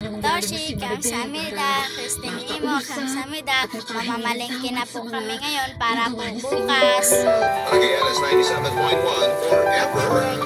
Toshi, kamsahamnida. Christine Imo, kamsahamnida. Mamamalengke na po kami ngayon para po bukas. Again, 97.1 forever.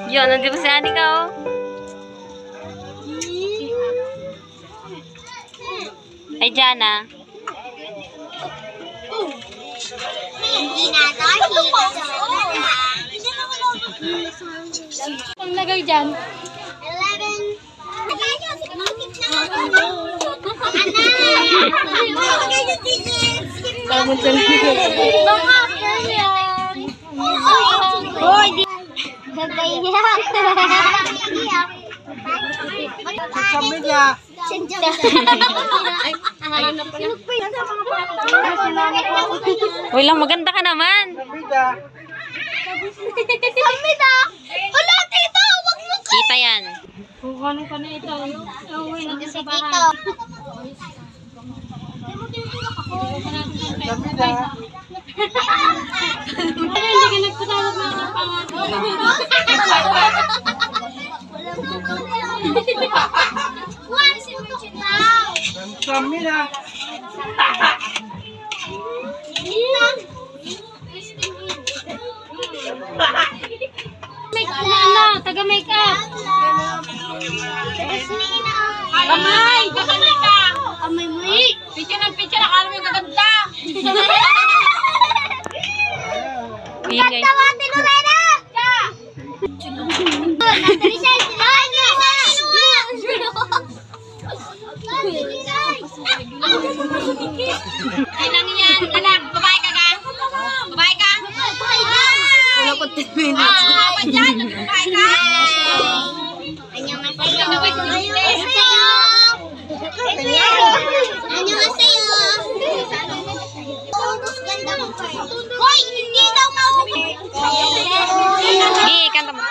Yun, nandito si Anika, oh. Ay, Jana. Ang lagay dyan. 11. Uy lang, maganda ka naman. Kita yan. Kukunin ko na ito. Uwi lang sa bahay. Hindi ka nagpatalog na ng pangalan. Kami na. Taga-make up. Kamay! Kamay ka! Kamay mo eh! Picture ng picture, akala mo yung gaganda! Ganda mo, Ate Lorena! Ilang yan, anak, babae ka ka? Babae ka? Wala ko 10 minutes. Babae ka? Annyeonghaseyo! Hoy, hindi daw mauwi! Di, kanta mo.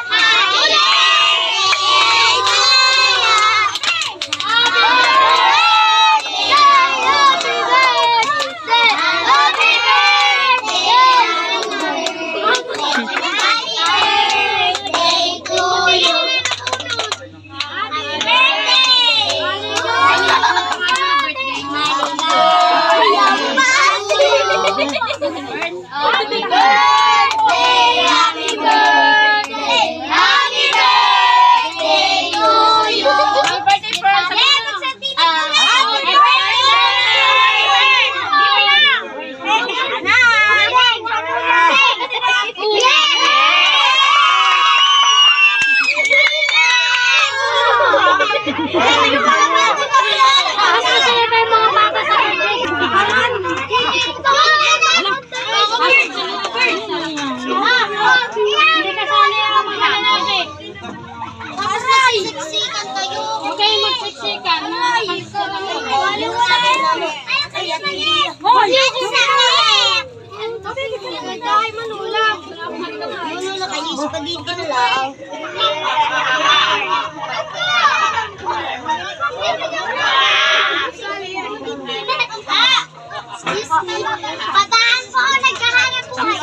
Pataan po, nagkahanap po kayo.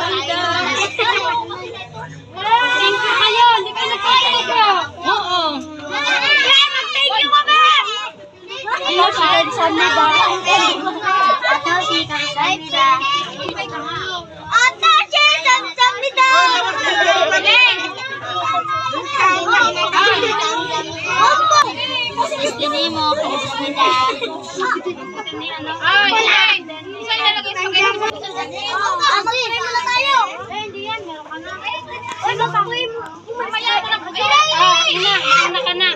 Thank you kayo, hindi kayo nagkakaroon ko. Oo. Mag-thank you ba ba? Hello, si Kansamida. Hello, si Kansamida. Ata, si Kansamida. Dini mo, nila. Ay, ay. Saan nalagay sa ganyan? Mag-iinay mo na tayo. Hindi yan, meron ka na. Ay, mapakuin mo. Mamaya mo lang. Ina ka na.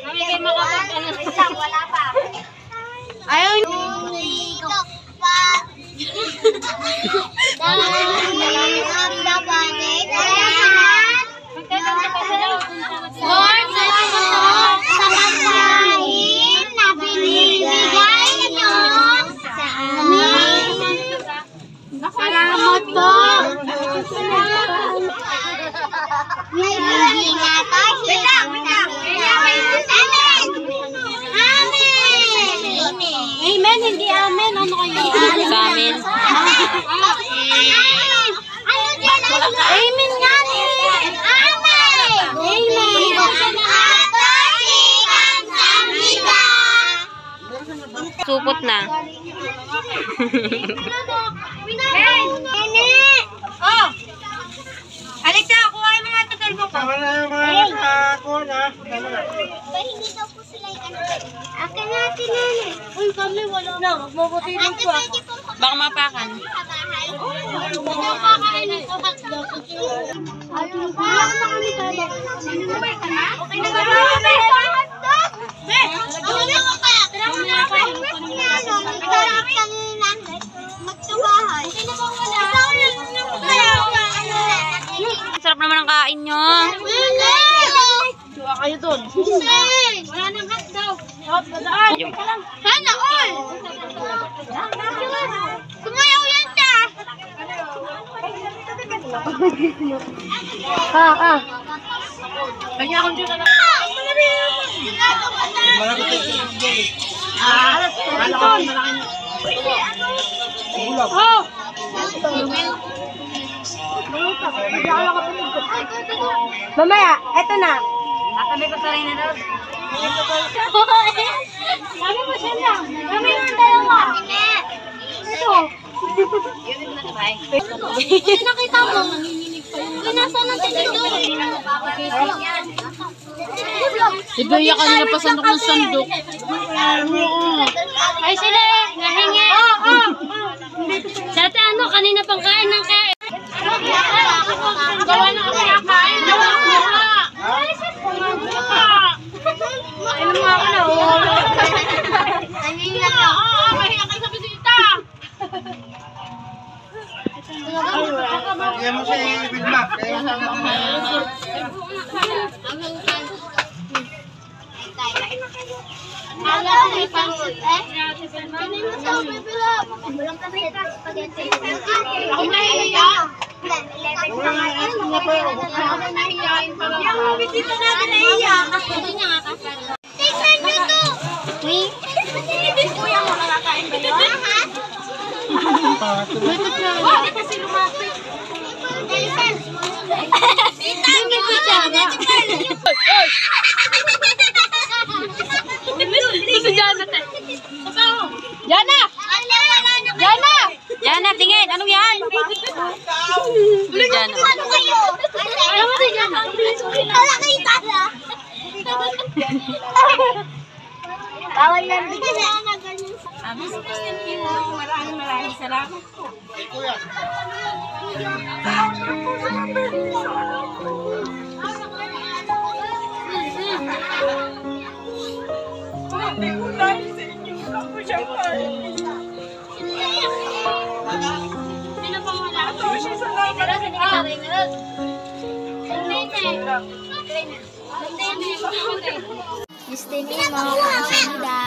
Mami kayo makapag, wala pa. Ayaw nyo. Salamat po. Amen, hindi amen. Ano kayo? Sa amin. Amen nga eh. Amen. Supot na. Oh! Alexa, kuhain mo nga ito mo pa. Tama na yung mga nakakuha na. Pahingi daw po sila yung ano. Akin natin yan eh. Uy, kami wala na. Magmabuti lang po ako. Baka mapakan. Nakakainin ko hotdog. Ayun pa. Ayun na kami tayo. Sinumabay ka na? Okay na ba? Hotdog! Ano ka? Tara mo na ako. Nagtarap kanina. Magtubahay. Okay na ba wala? Ang sarap naman ang kain nyo. Tuwa kayo dun. Wala nang hotdog. Sana all! Sumayaw yan ta! Kanya akong dyan na. Malaki tayo. Oh! Mamaya, eto na. Katabi ko sa rin na daw. Kami mo siya lang. Kami yung dalawa. Ito. Kasi nakita mo, pinasa natin dito. Idoya kanina pa sandok ng sandok. Ay sila eh, nahingi. Sa ano, kanina pang kain ng kain. Gawa na kami ang kain. Gawa na kami. Ayun mo ako na. Kanina ka. Mahiya kayo sa bisita. Kaya mo siya i-bilma. Kaya mo Ala ko may pansit eh. Kanina sa bibilap. Walang kami ka spaghetti. Ako nahihiya. 11 pa nga yan. Ako nahihiyain pa lang. Yung bisita natin nahihiya. Ito niya nga kasara. Tignan nyo to! Wait. Kuya mo nakakain ba yun? Bakit kasi lumapit? Tita! May kutsara. Si Jana. Jana! Jana! Jana, tingin. Anong yan? Si Jana. Ano kayo? Ano mo si Jana? Wala kayo tala. Bawal yan. Maraming salamat po. Sino pang wala? Gusto niyo mo, kapatida.